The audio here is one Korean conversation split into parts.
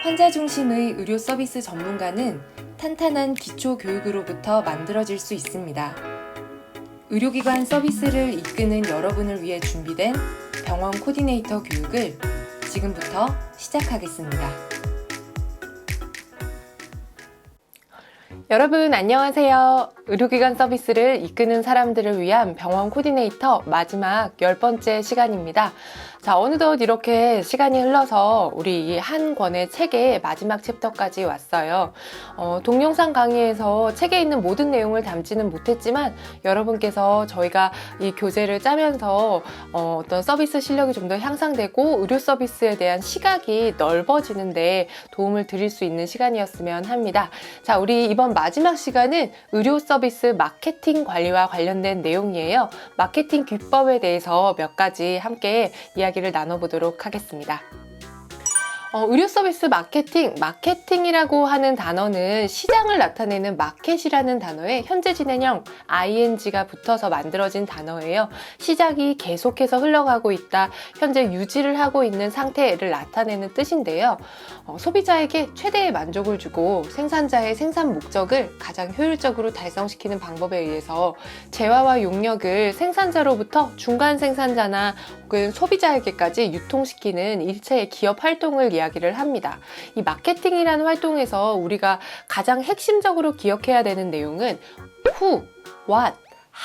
환자 중심의 의료 서비스 전문가는 탄탄한 기초 교육으로부터 만들어질 수 있습니다. 의료기관 서비스를 이끄는 여러분을 위해 준비된 병원 코디네이터 교육을 지금부터 시작하겠습니다. 여러분 안녕하세요. 의료기관 서비스를 이끄는 사람들을 위한 병원 코디네이터 마지막 10번째 시간입니다. 자, 어느덧 이렇게 시간이 흘러서 우리 이 한 권의 책의 마지막 챕터까지 왔어요. 동영상 강의에서 책에 있는 모든 내용을 담지는 못했지만 여러분께서 저희가 이 교재를 짜면서 어떤 서비스 실력이 좀 더 향상되고 의료 서비스에 대한 시각이 넓어지는데 도움을 드릴 수 있는 시간이었으면 합니다. 자, 우리 이번 마지막 시간은 의료 서비스 마케팅 관리와 관련된 내용이에요. 마케팅 기법에 대해서 몇 가지 함께 이야기를 나눠보도록 하겠습니다. 의료 서비스 마케팅이라고 하는 단어는 시장을 나타내는 마켓이라는 단어에 현재 진행형 ing가 붙어서 만들어진 단어예요. 시장이 계속해서 흘러가고 있다, 현재 유지를 하고 있는 상태를 나타내는 뜻인데요. 소비자에게 최대의 만족을 주고 생산자의 생산 목적을 가장 효율적으로 달성시키는 방법에 의해서 재화와 용역을 생산자로부터 중간 생산자나 혹은 소비자에게까지 유통시키는 일체의 기업 활동을 이야기를 합니다. 이 마케팅이라는 활동에서 우리가 가장 핵심적으로 기억해야 되는 내용은 who, what,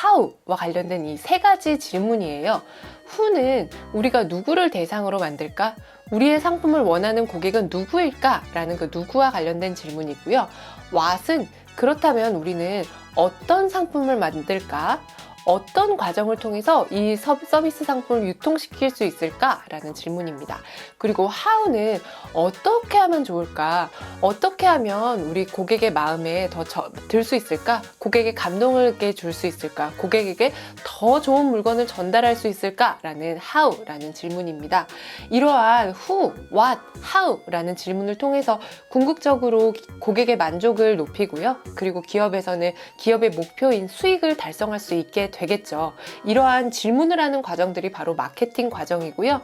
how와 관련된 이 세 가지 질문이에요. who는 우리가 누구를 대상으로 만들까? 우리의 상품을 원하는 고객은 누구일까? 라는 그 누구와 관련된 질문이고요. what은 그렇다면 우리는 어떤 상품을 만들까? 어떤 과정을 통해서 이 서비스 상품을 유통시킬 수 있을까? 라는 질문입니다. 그리고 how는 어떻게 하면 좋을까? 어떻게 하면 우리 고객의 마음에 더 들 수 있을까? 고객의 감동을 줄 수 있을까? 고객에게 더 좋은 물건을 전달할 수 있을까? 라는 how라는 질문입니다. 이러한 who, what, how 라는 질문을 통해서 궁극적으로 고객의 만족을 높이고요. 그리고 기업에서는 기업의 목표인 수익을 달성할 수 있게 되겠죠. 이러한 질문을 하는 과정들이 바로 마케팅 과정이고요.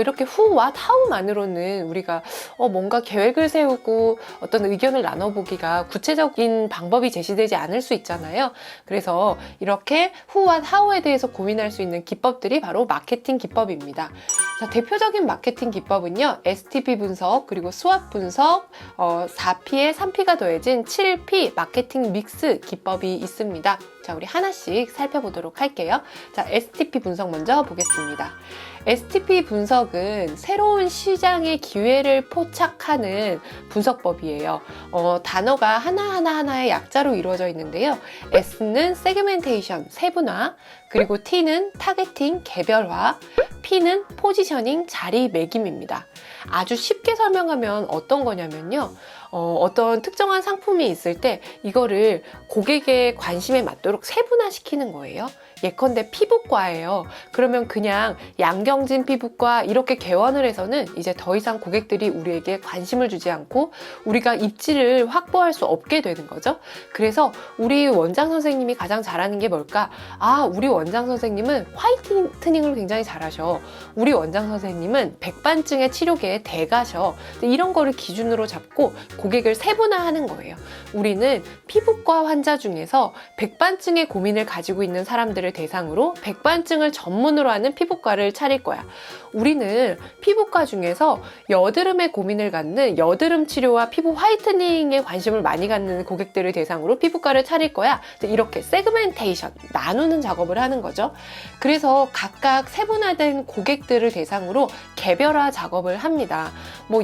이렇게 who, what, how만으로는 우리가 뭔가 계획을 세우고 어떤 의견을 나눠보기가 구체적인 방법이 제시되지 않을 수 있잖아요. 그래서 이렇게 who, what, how에 대해서 고민할 수 있는 기법들이 바로 마케팅 기법입니다. 자, 대표적인 마케팅 기법은요, STP 분석, 그리고 스왑 분석, 4P에 3P가 더해진 7P 마케팅 믹스 기법이 있습니다. 자, 우리 하나씩 살펴보도록 할게요. 자, STP 분석 먼저 보겠습니다. STP 분석은 새로운 시장의 기회를 포착하는 분석법이에요. 단어가 하나의 약자로 이루어져 있는데요. S는 세그멘테이션, 세분화, 그리고 T는 타겟팅, 개별화, P는 포지셔닝, 자리 매김입니다. 아주 쉽게 설명하면 어떤 거냐면요. 어떤 특정한 상품이 있을 때 이거를 고객의 관심에 맞도록 세분화시키는 거예요. 예컨대 피부과예요. 그러면 그냥 양경진 피부과 이렇게 개원을 해서는 이제 더 이상 고객들이 우리에게 관심을 주지 않고 우리가 입지를 확보할 수 없게 되는 거죠. 그래서 우리 원장 선생님이 가장 잘하는 게 뭘까? 우리 원장 선생님은 화이트닝을 굉장히 잘하셔. 우리 원장 선생님은 백반증의 치료계의 대가셔. 이런 거를 기준으로 잡고 고객을 세분화하는 거예요. 우리는 피부과 환자 중에서 백반증의 고민을 가지고 있는 사람들을 대상으로 백반증을 전문으로 하는 피부과를 차릴 거야. 우리는 피부과 중에서 여드름에 고민을 갖는 여드름 치료와 피부 화이트닝에 관심을 많이 갖는 고객들을 대상으로 피부과를 차릴 거야. 이렇게 세그멘테이션, 나누는 작업을 하는 거죠. 그래서 각각 세분화된 고객들을 대상으로 개별화 작업을 합니다.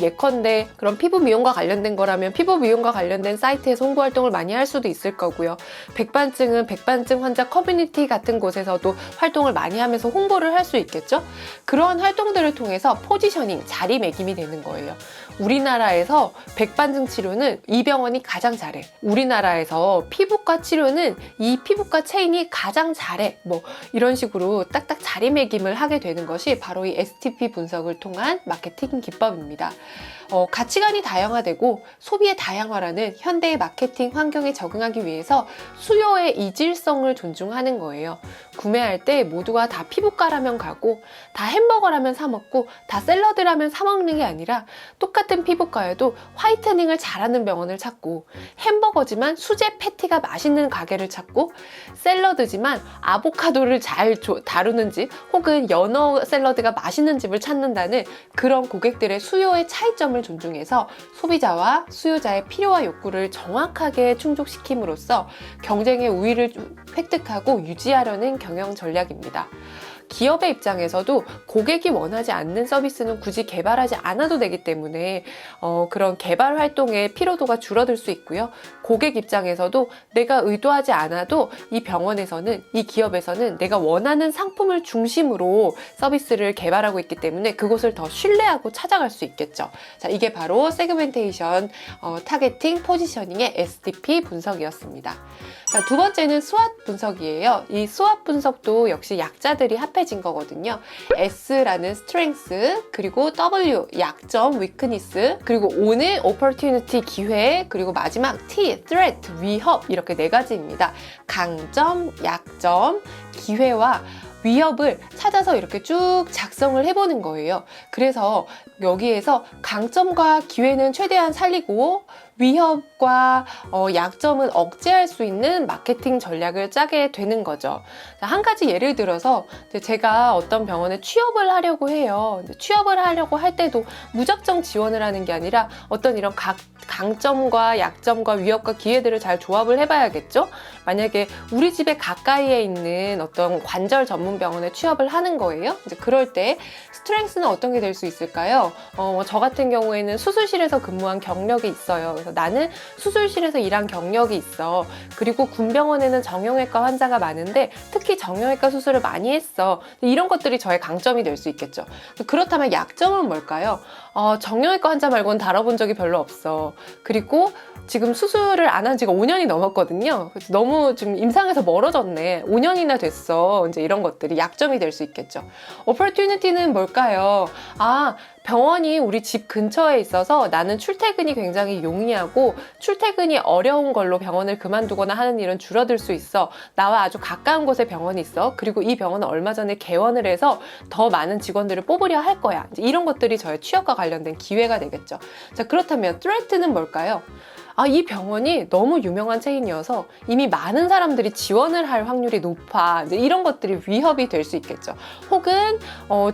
예컨대 그런 피부 미용과 관련된 거라면 피부 미용과 관련된 사이트에서 홍보 활동을 많이 할 수도 있을 거고요. 백반증은 백반증 환자 커뮤니티 같은 곳에서도 활동을 많이 하면서 홍보를 할 수 있겠죠. 그러한 활동들을 통해서 포지셔닝, 자리매김이 되는 거예요. 우리나라에서 백반증 치료는 이 병원이 가장 잘해. 우리나라에서 피부과 치료는 이 피부과 체인이 가장 잘해. 이런 식으로 딱딱 자리매김을 하게 되는 것이 바로 이 STP 분석을 통한 마케팅 기법입니다. 가치관이 다양화되고 소비의 다양화라는 현대의 마케팅 환경에 적응하기 위해서 수요의 이질성을 존중하는 거예요. 구매할 때 모두가 다 피부과라면 가고 다 햄버거라면 사 먹고 다 샐러드라면 사 먹는 게 아니라 똑같은 피부과에도 화이트닝을 잘하는 병원을 찾고 햄버거지만 수제 패티가 맛있는 가게를 찾고 샐러드지만 아보카도를 잘 다루는 집 혹은 연어 샐러드가 맛있는 집을 찾는다는 그런 고객들의 수요의 차이점을 존중해서 소비자와 수요자의 필요와 욕구를 정확하게 충족시킴으로써 경쟁의 우위를 획득하고 유지하려는 경영 전략입니다. 기업의 입장에서도 고객이 원하지 않는 서비스는 굳이 개발하지 않아도 되기 때문에 그런 개발 활동의 피로도가 줄어들 수 있고요. 고객 입장에서도 내가 의도하지 않아도 이 병원에서는, 이 기업에서는 내가 원하는 상품을 중심으로 서비스를 개발하고 있기 때문에 그곳을 더 신뢰하고 찾아갈 수 있겠죠. 자, 이게 바로 세그멘테이션, 타겟팅, 포지셔닝의 SDP 분석이었습니다. 자, 두 번째는 스왓 분석이에요. 이 스왓 분석도 역시 약자들이 합해진 거거든요. S라는 strength, 그리고 W, 약점, weakness, 그리고 O는 opportunity, 기회, 그리고 마지막 T, threat, 위협, 이렇게 네 가지입니다. 강점, 약점, 기회와 위협을 찾아서 이렇게 쭉 작성을 해보는 거예요. 그래서 여기에서 강점과 기회는 최대한 살리고 위협과 약점은 억제할 수 있는 마케팅 전략을 짜게 되는 거죠. 한 가지 예를 들어서 제가 어떤 병원에 취업을 하려고 해요. 취업을 하려고 할 때도 무작정 지원을 하는 게 아니라 어떤 이런 강점과 약점과 위협과 기회들을 잘 조합을 해봐야겠죠. 만약에 우리 집에 가까이에 있는 어떤 관절 전문 병원에 취업을 하는 거예요. 이제 그럴 때 스트렝스는 어떤 게 될 수 있을까요? 저 같은 경우에는 수술실에서 근무한 경력이 있어요. 그래서 나는 수술실에서 일한 경력이 있어. 그리고 군병원에는 정형외과 환자가 많은데 특히 정형외과 수술을 많이 했어. 이런 것들이 저의 강점이 될 수 있겠죠. 그렇다면 약점은 뭘까요? 정형외과 환자 말고는 다뤄본 적이 별로 없어. 그리고 지금 수술을 안 한 지가 5년이 넘었거든요. 그래서 너무 지금 임상에서 멀어졌네. 5년이나 됐어. 이제 이런 것들이 약점이 될 수 있겠죠. opportunity는 뭘까요? 병원이 우리 집 근처에 있어서 나는 출퇴근이 굉장히 용이하고 출퇴근이 어려운 걸로 병원을 그만두거나 하는 일은 줄어들 수 있어. 나와 아주 가까운 곳에 병원이 있어. 그리고 이 병원은 얼마 전에 개원을 해서 더 많은 직원들을 뽑으려 할 거야. 이제 이런 것들이 저의 취업과 관련된 기회가 되겠죠. 자, 그렇다면 threat는 뭘까요? 이 병원이 너무 유명한 체인이어서 이미 많은 사람들이 지원을 할 확률이 높아. 이제 이런 것들이 위협이 될 수 있겠죠. 혹은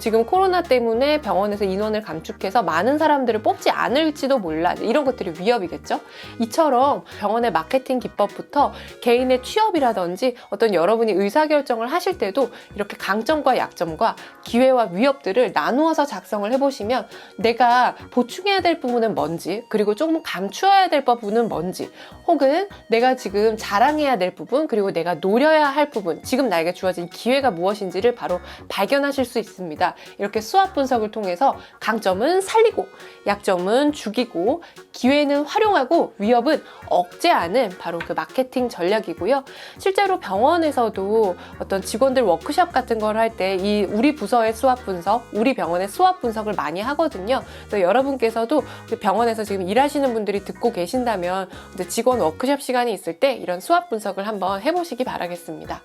지금 코로나 때문에 병원에서 인원을 감축해서 많은 사람들을 뽑지 않을지도 몰라. 이런 것들이 위협이겠죠. 이처럼 병원의 마케팅 기법부터 개인의 취업이라든지 어떤 여러분이 의사결정을 하실 때도 이렇게 강점과 약점과 기회와 위협들을 나누어서 작성을 해보시면 내가 보충해야 될 부분은 뭔지, 그리고 조금 감추어야 될 부분은 뭔지, 혹은 내가 지금 자랑해야 될 부분, 그리고 내가 노려야 할 부분, 지금 나에게 주어진 기회가 무엇인지를 바로 발견하실 수 있습니다. 이렇게 수학 분석을 통해서 강점은 살리고 약점은 죽이고 기회는 활용하고 위협은 억제하는 바로 그 마케팅 전략이고요. 실제로 병원에서도 어떤 직원들 워크숍 같은 걸 할 때 이 우리 부서의 수학 분석, 우리 병원의 수학 분석을 많이 하거든요. 그래서 여러분께서도 병원에서 지금 일하시는 분들이 듣고 계신다면 직원 워크숍 시간이 있을 때 이런 수학 분석을 한번 해보시기 바라겠습니다.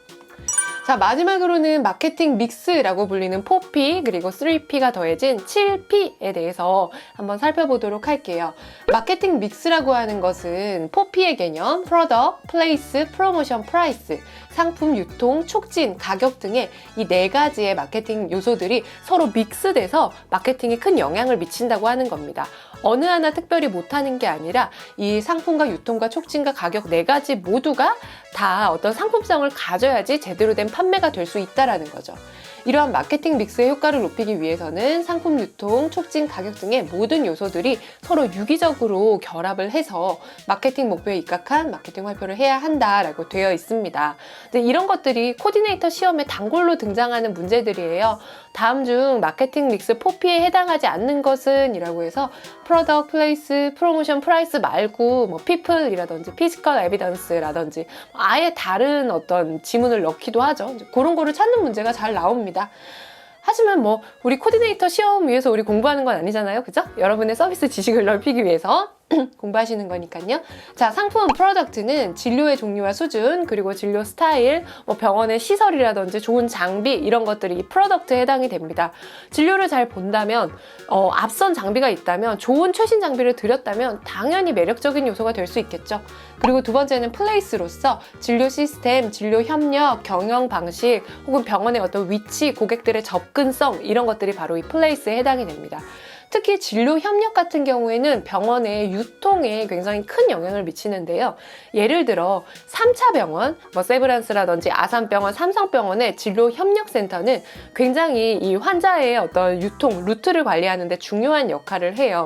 자, 마지막으로는 마케팅 믹스라고 불리는 4P 그리고 3P가 더해진 7P에 대해서 한번 살펴보도록 할게요. 마케팅 믹스라고 하는 것은 4P의 개념, Product, Place, Promotion, Price, 상품, 유통, 촉진, 가격 등의 이 네 가지의 마케팅 요소들이 서로 믹스돼서 마케팅에 큰 영향을 미친다고 하는 겁니다. 어느 하나 특별히 못하는 게 아니라 이 상품과 유통과 촉진과 가격 네 가지 모두가 다 어떤 상품성을 가져야지 제대로 된 판매가 될 수 있다는 거죠. 이러한 마케팅 믹스의 효과를 높이기 위해서는 상품 유통, 촉진, 가격 등의 모든 요소들이 서로 유기적으로 결합을 해서 마케팅 목표에 입각한 마케팅 발표를 해야 한다라고 되어 있습니다. 근데 이런 것들이 코디네이터 시험에 단골로 등장하는 문제들이에요. 다음 중 마케팅 믹스 4P에 해당하지 않는 것은 이라고 해서 Product, Place, Promotion, Price 말고 뭐 People이라든지 Physical Evidence라든지 아예 다른 어떤 지문을 넣기도 하죠. 그런 거를 찾는 문제가 잘 나옵니다. 하지만 뭐 우리 코디네이터 시험 위해서 우리 공부하는 건 아니잖아요. 그죠? 여러분의 서비스 지식을 넓히기 위해서 공부하시는 거니까요. 자, 상품 프로덕트는 진료의 종류와 수준, 그리고 진료 스타일, 뭐 병원의 시설이라든지 좋은 장비 이런 것들이 이 프로덕트에 해당이 됩니다. 진료를 잘 본다면 앞선 장비가 있다면 좋은 최신 장비를 들였다면 당연히 매력적인 요소가 될 수 있겠죠. 그리고 두 번째는 플레이스로서 진료 시스템, 진료 협력, 경영 방식 혹은 병원의 어떤 위치, 고객들의 접근성 이런 것들이 바로 이 플레이스에 해당이 됩니다. 특히 진료 협력 같은 경우에는 병원의 유통에 굉장히 큰 영향을 미치는데요. 예를 들어 3차 병원, 뭐 세브란스라든지 아산병원, 삼성병원의 진료 협력센터는 굉장히 이 환자의 어떤 유통, 루트를 관리하는 데 중요한 역할을 해요.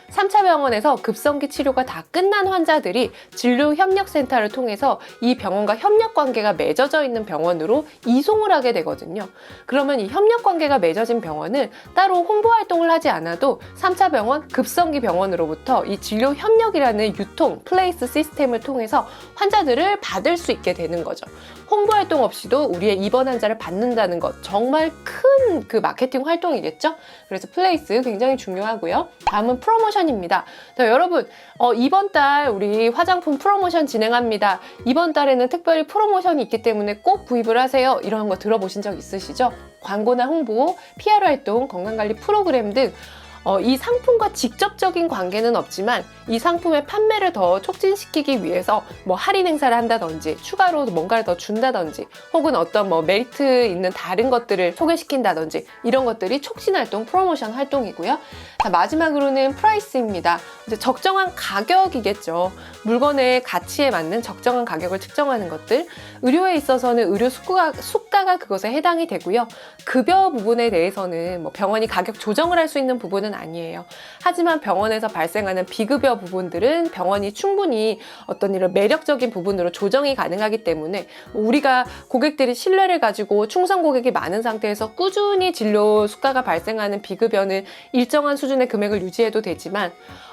3차 병원에서 급성기 치료가 다 끝난 환자들이 진료협력센터를 통해서 이 병원과 협력관계가 맺어져 있는 병원으로 이송을 하게 되거든요. 그러면 이 협력관계가 맺어진 병원은 따로 홍보활동을 하지 않아도 3차 병원, 급성기 병원으로부터 이 진료협력이라는 유통, 플레이스 시스템을 통해서 환자들을 받을 수 있게 되는 거죠. 홍보활동 없이도 우리의 입원 환자를 받는다는 것 정말 큰 그 마케팅 활동이겠죠? 그래서 플레이스 굉장히 중요하고요. 다음은 프로모션입니다. 자, 여러분 이번 달 우리 화장품 프로모션 진행합니다. 이번 달에는 특별히 프로모션이 있기 때문에 꼭 구입을 하세요. 이런 거 들어보신 적 있으시죠? 광고나 홍보, PR 활동, 건강관리 프로그램 등 이 상품과 직접적인 관계는 없지만 이 상품의 판매를 더 촉진시키기 위해서 뭐 할인 행사를 한다든지 추가로 뭔가를 더 준다든지 혹은 어떤 뭐 메리트 있는 다른 것들을 소개시킨다든지 이런 것들이 촉진 활동, 프로모션 활동이고요. 자, 마지막으로는 프라이스입니다. 이제 적정한 가격이겠죠. 물건의 가치에 맞는 적정한 가격을 측정하는 것들. 의료에 있어서는 의료 수가가 그것에 해당이 되고요. 급여 부분에 대해서는 뭐 병원이 가격 조정을 할 수 있는 부분은 아니에요. 하지만 병원에서 발생하는 비급여 부분들은 병원이 충분히 어떤 이런 매력적인 부분으로 조정이 가능하기 때문에 우리가 고객들이 신뢰를 가지고 충성 고객이 많은 상태에서 꾸준히 진료 수가가 발생하는 비급여는 일정한 수준의 금액을 유지해도 되지만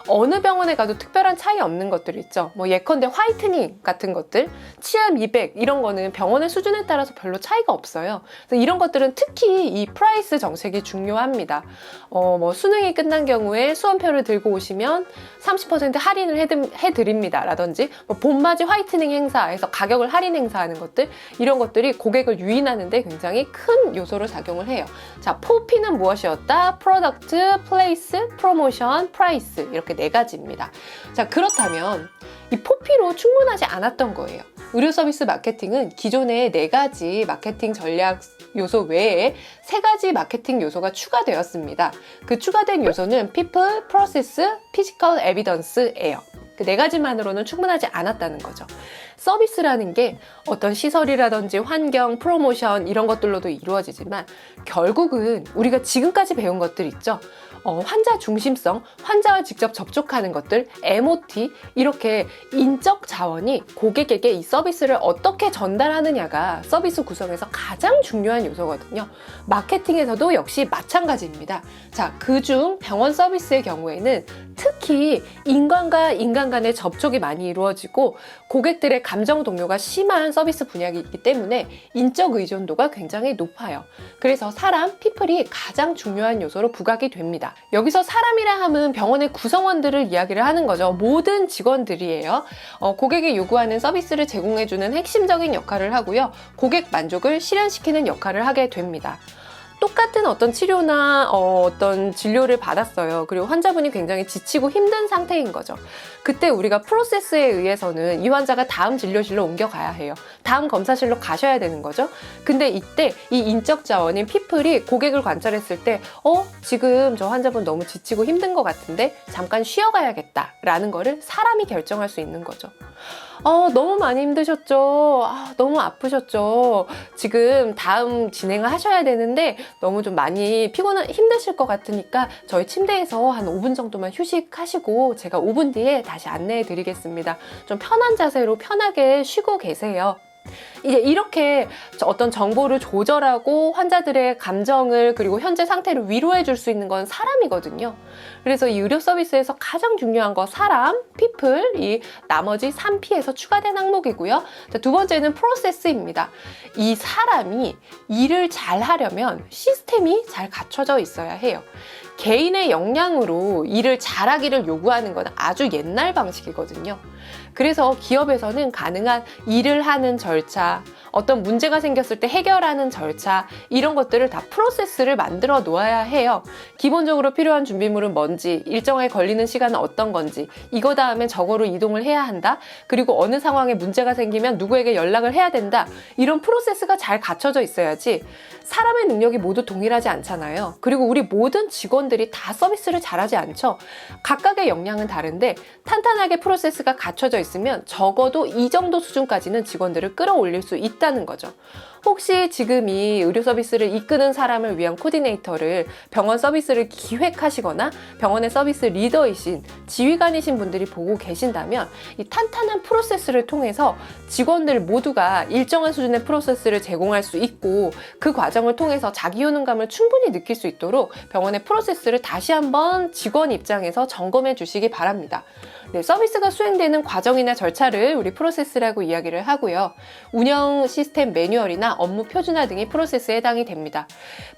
어느 병원에 가도 특별한 차이 없는 것들 있죠. 뭐 예컨대 화이트닝 같은 것들, 치아 미백 이런 거는 병원의 수준에 따라서 별로 차이가 없어요. 그래서 이런 것들은 특히 이 프라이스 정책이 중요합니다. 뭐 수능이 끝난 경우에 수험표를 들고 오시면 30% 할인을 해드립니다. 라든지 뭐 봄맞이 화이트닝 행사에서 가격을 할인 행사하는 것들 이런 것들이 고객을 유인하는 데 굉장히 큰 요소로 작용을 해요. 자, 4P는 무엇이었다? 프로덕트, 플레이스, 프로모션, 프라이스 이렇게 네 가지입니다. 자, 그렇다면 이 4P로 충분하지 않았던 거예요. 의료 서비스 마케팅은 기존의 4가지 마케팅 전략 요소 외에 3가지 마케팅 요소가 추가되었습니다. 그 추가된 요소는 People, Process, Physical Evidence예요. 그 4가지만으로는 충분하지 않았다는 거죠. 서비스라는 게 어떤 시설이라든지 환경, 프로모션 이런 것들로도 이루어지지만 결국은 우리가 지금까지 배운 것들 있죠. 환자 중심성, 환자와 직접 접촉하는 것들, MOT 이렇게 인적 자원이 고객에게 이 서비스를 어떻게 전달하느냐가 서비스 구성에서 가장 중요한 요소거든요. 마케팅에서도 역시 마찬가지입니다. 자, 그중 병원 서비스의 경우에는 특히 인간과 인간 간의 접촉이 많이 이루어지고 고객들의 감정 동요가 심한 서비스 분야이기 때문에 인적 의존도가 굉장히 높아요. 그래서 사람, 피플이 가장 중요한 요소로 부각이 됩니다. 여기서 사람이라 함은 병원의 구성원들을 이야기를 하는 거죠. 모든 직원들이에요. 고객이 요구하는 서비스를 제공해주는 핵심적인 역할을 하고요. 고객 만족을 실현시키는 역할을 하게 됩니다. 똑같은 어떤 치료나 어떤 진료를 받았어요. 그리고 환자분이 굉장히 지치고 힘든 상태인 거죠. 그때 우리가 프로세스에 의해서는 이 환자가 다음 진료실로 옮겨가야 해요. 다음 검사실로 가셔야 되는 거죠. 근데 이때 이 인적 자원인 피플이 고객을 관찰했을 때 지금 저 환자분 너무 지치고 힘든 것 같은데 잠깐 쉬어가야겠다 라는 거를 사람이 결정할 수 있는 거죠. 너무 많이 힘드셨죠? 너무 아프셨죠? 지금 다음 진행을 하셔야 되는데 너무 좀 많이 힘드실 것 같으니까 저희 침대에서 한 5분 정도만 휴식하시고 제가 5분 뒤에 다시 안내해 드리겠습니다. 좀 편한 자세로 편하게 쉬고 계세요. 이제 이렇게 어떤 정보를 조절하고 환자들의 감정을 그리고 현재 상태를 위로해 줄 수 있는 건 사람이거든요. 그래서 이 의료 서비스에서 가장 중요한 거 사람, people, 이 나머지 3P에서 추가된 항목이고요. 자, 두 번째는 프로세스입니다. 이 사람이 일을 잘 하려면 시스템이 잘 갖춰져 있어야 해요. 개인의 역량으로 일을 잘하기를 요구하는 건 아주 옛날 방식이거든요. 그래서 기업에서는 가능한 일을 하는 절차, 어떤 문제가 생겼을 때 해결하는 절차, 이런 것들을 다 프로세스를 만들어 놓아야 해요. 기본적으로 필요한 준비물은 뭔지, 일정에 걸리는 시간은 어떤 건지, 이거 다음에 저거로 이동을 해야 한다. 그리고 어느 상황에 문제가 생기면 누구에게 연락을 해야 된다. 이런 프로세스가 잘 갖춰져 있어야지 사람의 능력이 모두 동일하지 않잖아요. 그리고 우리 모든 직원들이 다 서비스를 잘하지 않죠. 각각의 역량은 다른데 탄탄하게 프로세스가 갖춰져 있으면 적어도 이 정도 수준까지는 직원들을 끌어올릴 수 있다는 거죠. 혹시 지금 이 의료 서비스를 이끄는 사람을 위한 코디네이터를 병원 서비스를 기획하시거나 병원의 서비스 리더이신 지휘관이신 분들이 보고 계신다면 이 탄탄한 프로세스를 통해서 직원들 모두가 일정한 수준의 프로세스를 제공할 수 있고 그 과정을 통해서 자기 효능감을 충분히 느낄 수 있도록 병원의 프로세스를 다시 한번 직원 입장에서 점검해 주시기 바랍니다. 네, 서비스가 수행되는 과정이나 절차를 우리 프로세스라고 이야기를 하고요. 운영 시스템 매뉴얼이나 업무 표준화 등이 프로세스에 해당이 됩니다.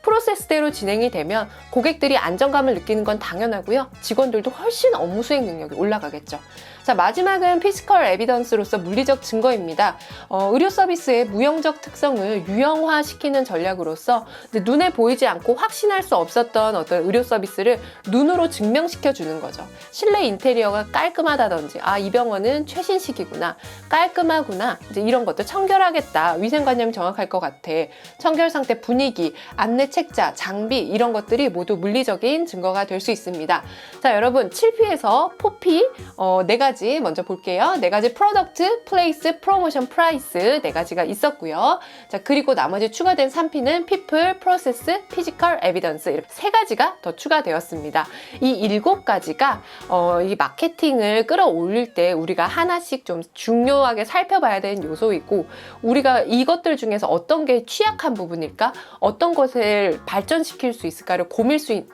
프로세스대로 진행이 되면 고객들이 안정감을 느끼는 건 당연하고요. 직원들도 훨씬 업무 수행 능력이 올라가겠죠. 자, 마지막은 피지컬 에비던스로서 물리적 증거입니다. 의료 서비스의 무형적 특성을 유형화시키는 전략으로서 눈에 보이지 않고 확신할 수 없었던 어떤 의료 서비스를 눈으로 증명시켜 주는 거죠. 실내 인테리어가 깔끔하다든지, 아, 이 병원은 최신식이구나, 깔끔하구나, 이제 이런 것들 청결하겠다, 위생관념이 정확할 것 같아, 청결 상태, 분위기, 안내 책자, 장비, 이런 것들이 모두 물리적인 증거가 될 수 있습니다. 자, 여러분 7P에서 4P 네 가지 먼저 볼게요. 네 가지 프로덕트, 플레이스, 프로모션, 프라이스 네 가지가 있었고요. 자, 그리고 나머지 추가된 3P는 people, process, physical, evidence 이렇게 세 가지가 더 추가되었습니다. 이 7가지가 이 마케팅을 끌어올릴 때 우리가 하나씩 좀 중요하게 살펴봐야 되는 요소이고, 우리가 이것들 중에서 어떤 게 취약한 부분일까, 어떤 것을 발전시킬 수 있을까를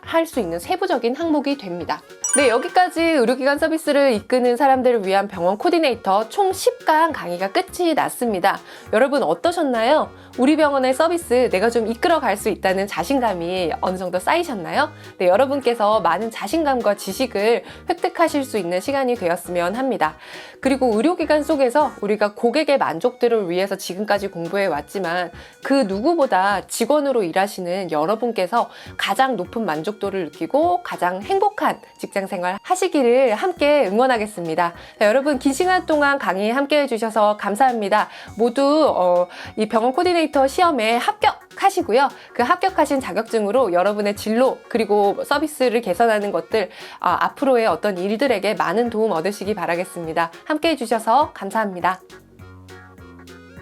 할 수 있는 세부적인 항목이 됩니다. 네, 여기까지 의료기관 서비스를 이끄는 사람들을 위한 병원 코디네이터 총 10강 강의가 끝이 났습니다. 여러분 어떠셨나요? 우리 병원의 서비스 내가 좀 이끌어 갈 수 있다는 자신감이 어느 정도 쌓이셨나요? 네, 여러분께서 많은 자신감과 지식을 획득하실 수 있는 시간이 되었으면 합니다. 그리고 의료기관 속에서 우리가 고객의 만족들을 위해서 지금까지 공부해 왔지만 그 누구보다 직원으로 일하시는 여러분께서 가장 높은 만족도를 느끼고 가장 행복한 직장 생활 하시기를 함께 응원하겠습니다. 자, 여러분 긴 시간 동안 강의 함께 해주셔서 감사합니다. 모두 이 병원 코디네이터 시험에 합격하시고요. 그 합격하신 자격증으로 여러분의 진로 그리고 서비스를 개선하는 것들 앞으로의 어떤 일들에게 많은 도움 얻으시기 바라겠습니다. 함께 해주셔서 감사합니다.